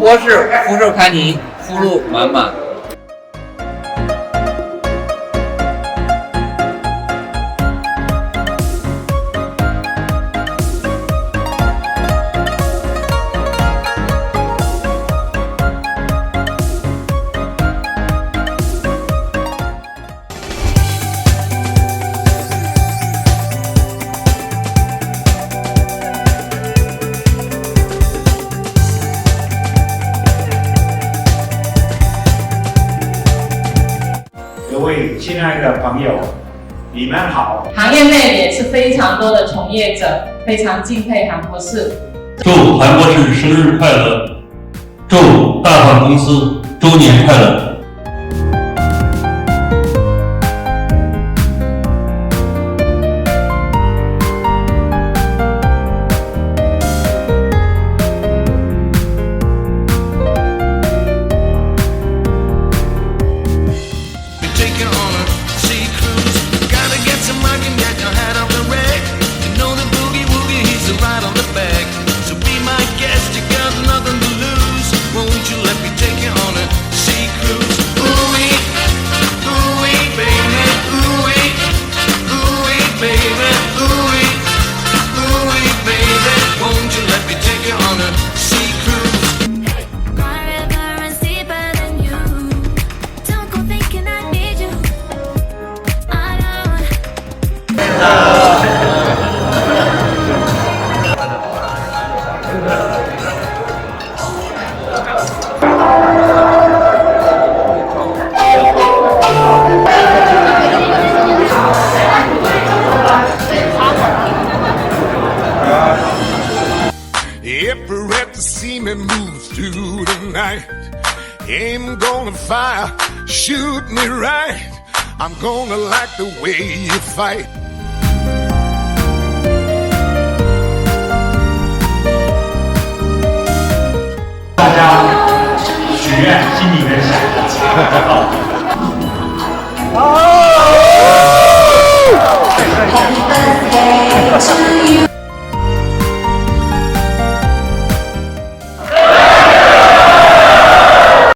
博士福寿堪尼，福禄满满。各位亲爱的朋友，你们好！行业内也是非常多的从业者，非常敬佩韩博士。祝韩博士生日快乐！祝大汉公司周年快乐！Every breath the seaman moves through the night. Aim gonna fire, shoot me right. I'm gonna like the way you fight. 大家许愿，心里面想。